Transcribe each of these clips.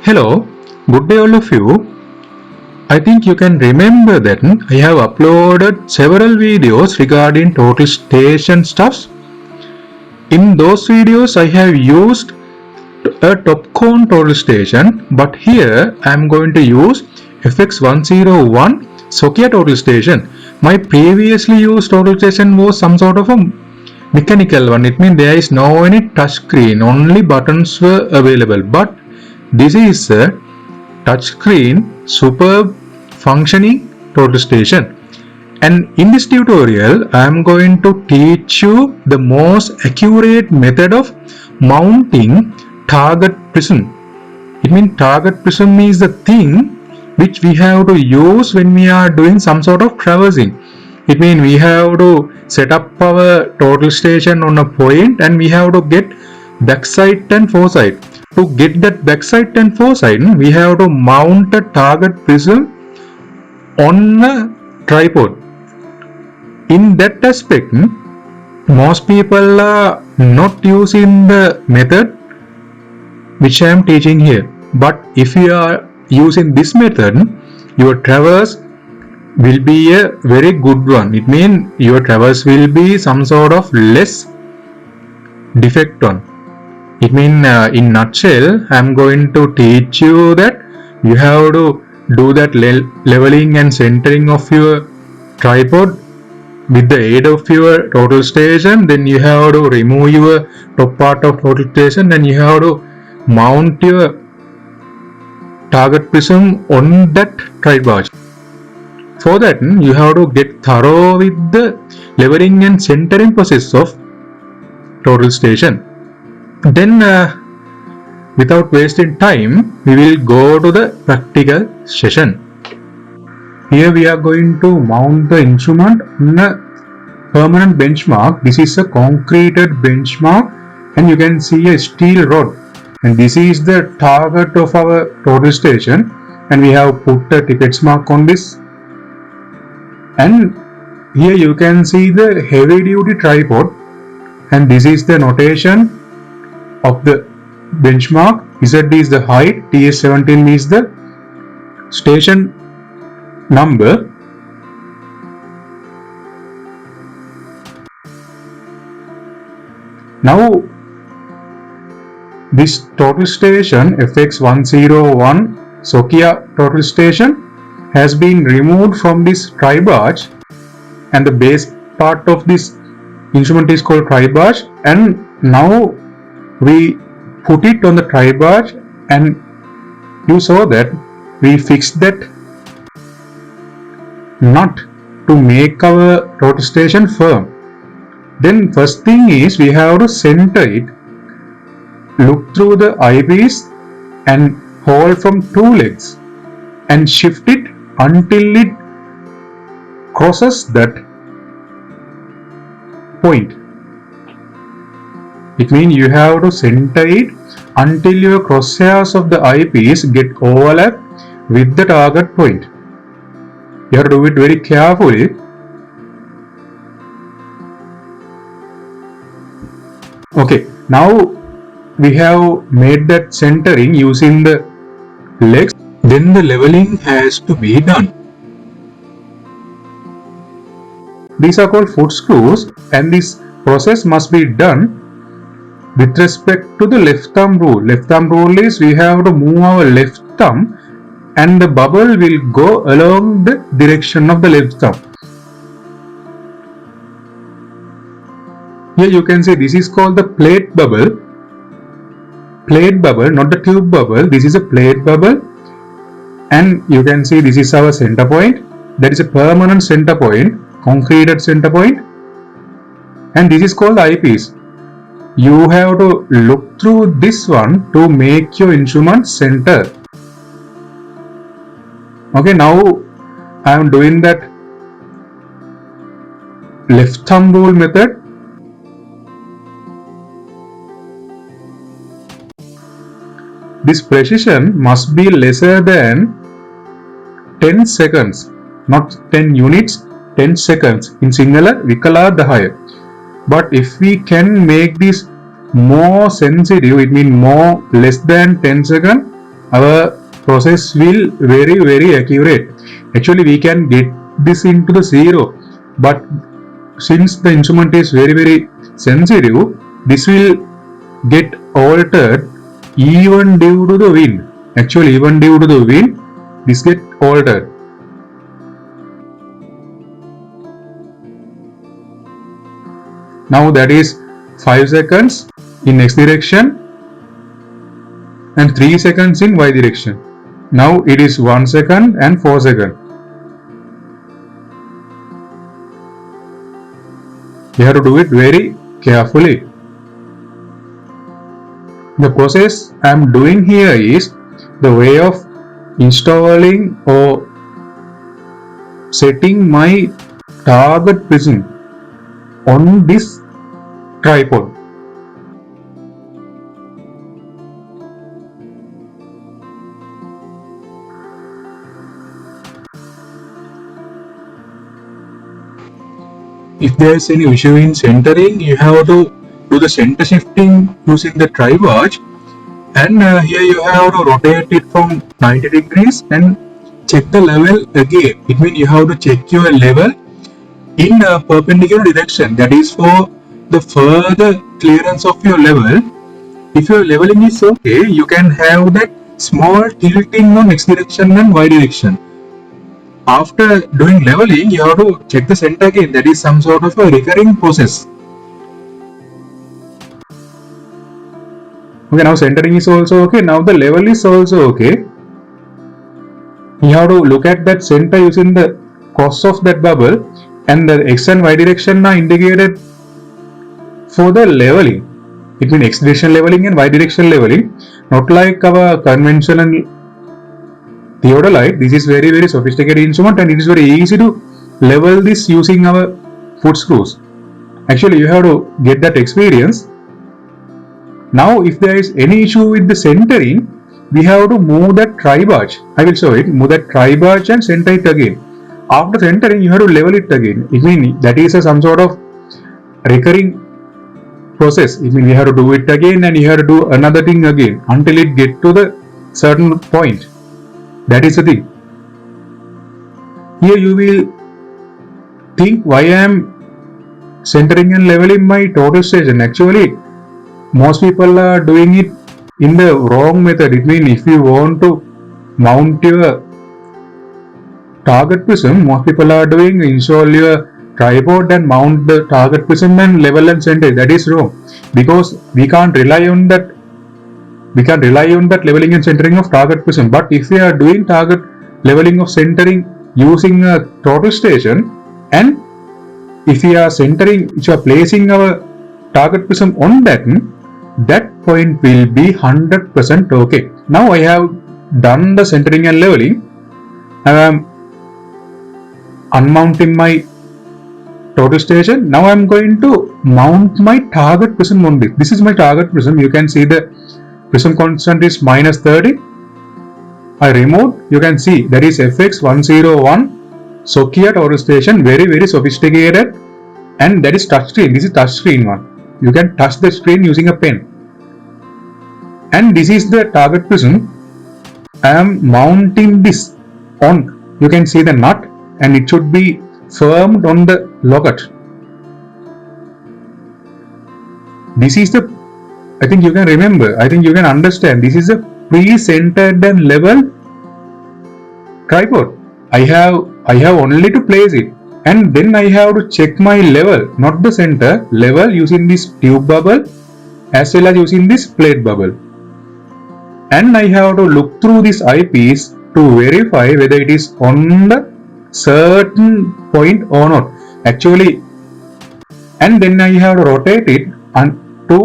Hello, good day all of you. I think you can remember that I have uploaded several videos regarding total station stuffs. In those videos I have used a Topcon total station, but here I am going to use FX101 Sokia total station. My previously used total station was some sort of a mechanical one. It means there is no any touch screen, only buttons were available, but this is a touchscreen superb functioning total station. And in this tutorial I am going to teach you the most accurate method of mounting target prism. It means target prism is the thing which we have to use when we are doing some sort of traversing. It means we have to set up our total station on a point and we have to get backside and foresight. To get that backside and foresight, we have to mount a target prism on a tripod. In that aspect, most people are not using the method which I am teaching here. But if you are using this method, your traverse will be a very good one. It means your traverse will be some sort of less defect one. It means in nutshell, I am going to teach you that you have to do that leveling and centering of your tripod with the aid of your total station. Then you have to remove your top part of total station and you have to mount your target prism on that tripod. For that, you have to get thorough with the leveling and centering process of total station. Then without wasting time, we will go to the practical session. Here we are going to mount the instrument on a permanent benchmark. This is a concreted benchmark and you can see a steel rod, and this is the target of our total station, and we have put a tickets mark on this. And here you can see the heavy duty tripod, and this is the notation of the benchmark. Z is the height, TS17 is the station number. Now this total station FX101 Sokia total station has been removed from this tripod, and the base part of this instrument is called tripod, and now we put it on the tripod, and you saw that we fixed that nut to make our total station firm. Then first thing is we have to center it, look through the eyepiece and hold from two legs and shift it until it crosses that point. It means you have to center it until your crosshairs of the eyepiece get overlap with the target point. You have to do it very carefully. Okay, now we have made that centering using the legs. Then the leveling has to be done. These are called foot screws, and this process must be done with respect to the left thumb rule. Left thumb rule is we have to move our left thumb and the bubble will go along the direction of the left thumb. Here you can see this is called the plate bubble. Plate bubble, not the tube bubble. This is a plate bubble, and you can see this is our center point. That is a permanent center point, concreted center point, and this is called the eyepiece. You have to look through this one to make your instrument center. Okay, now I am doing that left thumb rule method. This precision must be lesser than 10 seconds, not 10 units, 10 seconds. In Sinhala, Vikala the higher. But if we can make this more sensitive, it means more less than 10 seconds, our process will very accurate. Actually, we can get this into the 0, but since the instrument is very sensitive, this will get altered even due to the wind. Actually, even due to the wind, this get altered. Now that is 5 seconds in X direction and 3 seconds in Y direction. Now it is 1 second and 4 seconds. You have to do it very carefully. The process I am doing here is the way of installing or setting my target prism on this tripod. If there is any issue in centering, you have to do the center shifting using the tripod, and here you have to rotate it from 90 degrees and check the level again. It means you have to check your level in a perpendicular direction. That is for the further clearance of your level. If your leveling is okay, you can have that small tilting on X direction and Y direction. After doing leveling, you have to check the center again. That is some sort of a recurring process. Okay, now centering is also okay. Now the level is also okay. You have to look at that center using the cross of that bubble, and the X and Y direction are indicated for the leveling. It means X direction leveling and Y direction leveling, not like our conventional theodolite. This is very sophisticated instrument, and it is very easy to level this using our foot screws. Actually, you have to get that experience. Now, if there is any issue with the centering, we have to move that tri-bar. I will show it. Move that tri-bar and center it again. After centering, you have to level it again. It means that is some sort of recurring process. It means you have to do it again and you have to do another thing again until it get to the certain point. That is the thing. Here you will think why I am centering and leveling my total station. Actually, most people are doing it in the wrong method. It means if you want to mount your target prism, most people are doing install your tripod and mount the target prism and level and center. That is wrong, because we can't rely on that. We can rely on that leveling and centering of target prism. But if we are doing target leveling of centering using a total station, and if we are centering, if you are placing our target prism on that point will be 100% okay. Now I have done the centering and leveling. I am unmounting my total station. Now I am going to mount my target prism on this. This is my target prism. You can see the prism constant is -30. I removed. You can see that is FX101 Sokia total station. Very sophisticated, and that is touchscreen. This is touchscreen one. You can touch the screen using a pen. And this is the target prism. I am mounting this on. You can see the nut, and it should be firmed on the lockout. This is the, I think you can remember, I think you can understand, this is a pre-centered and level tripod. I have only to place it, and then I have to check my level, not the center, level using this tube bubble as well as using this plate bubble. And I have to look through this eyepiece to verify whether it is on the certain point or not. Actually, and then I have to rotate it and to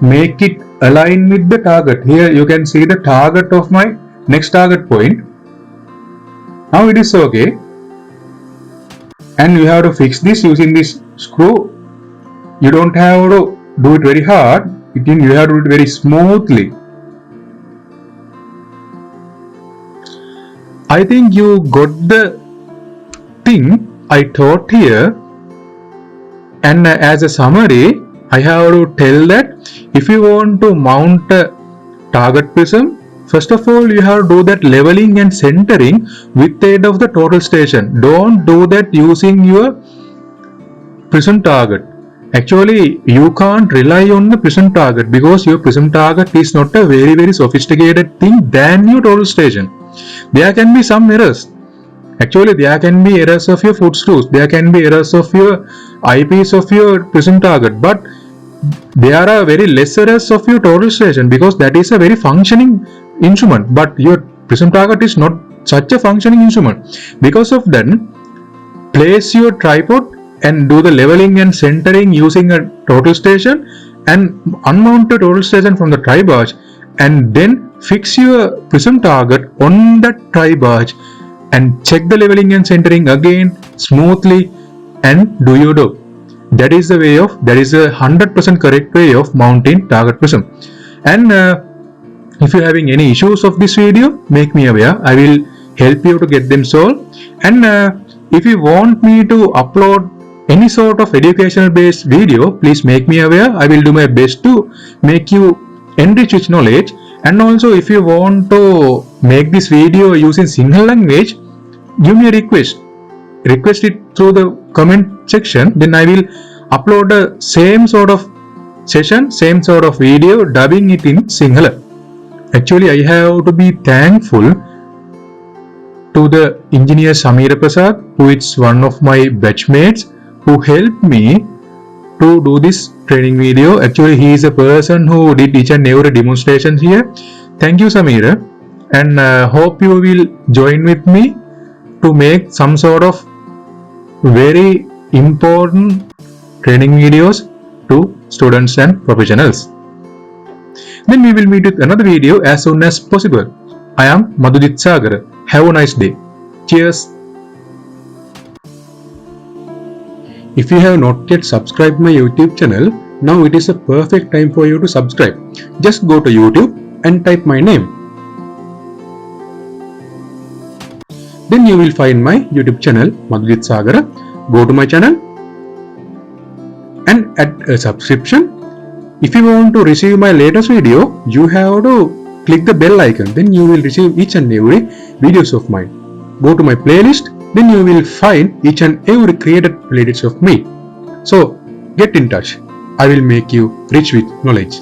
make it align with the target. Here you can see the target of my next target point. Now it is okay. And you have to fix this using this screw. You don't have to do it very hard. You have to do it very smoothly. I think you got the thing I taught here. And as a summary, I have to tell that if you want to mount a target prism First of all, you have to do that leveling and centering with the aid of the total station. Don't do that using your prism target. Actually, you can't rely on the prism target because your prism target is not a very sophisticated thing than your total station. There can be some errors. Actually, there can be errors of your foot screws. There can be errors of your eyepiece of your prism target. But there are very less errors of your total station because that is a very functioning instrument. But your prism target is not such a functioning instrument. Because of that, place your tripod and do the leveling and centering using a total station and unmount the total station from the tri-barge and then fix your prism target on that tri-barge and check the leveling and centering again smoothly and do your job. That is the way of, that is a 100% correct way of mounting target prism. And if you're having any issues of this video, make me aware. I will help you to get them solved. And if you want me to upload any sort of educational based video, please make me aware. I will do my best to make you enrich with knowledge. And also, if you want to make this video using Sinhala language, give me a request. Request it through the comment section. Then I will upload the same sort of session, same sort of video, dubbing it in Sinhala. Actually, I have to be thankful to the engineer Samira Prasad, who is one of my batchmates, who helped me to do this training video. Actually, he is a person who did each and every demonstration here. Thank you, Samira, and hope you will join with me to make some sort of very important training videos to students and professionals. Then we will meet with another video as soon as possible. I am Madhujit Sagar. Have a nice day. Cheers. If you have not yet subscribed my YouTube channel, now it is a perfect time for you to subscribe. Just go to YouTube and type my name. Then you will find my YouTube channel Madhujit Sagar. Go to my channel and add a subscription. If you want to receive my latest video, you have to click the bell icon. Then you will receive each and every videos of mine. Go to my playlist. Then you will find each and every created playlist of me. So get in touch. I will make you rich with knowledge.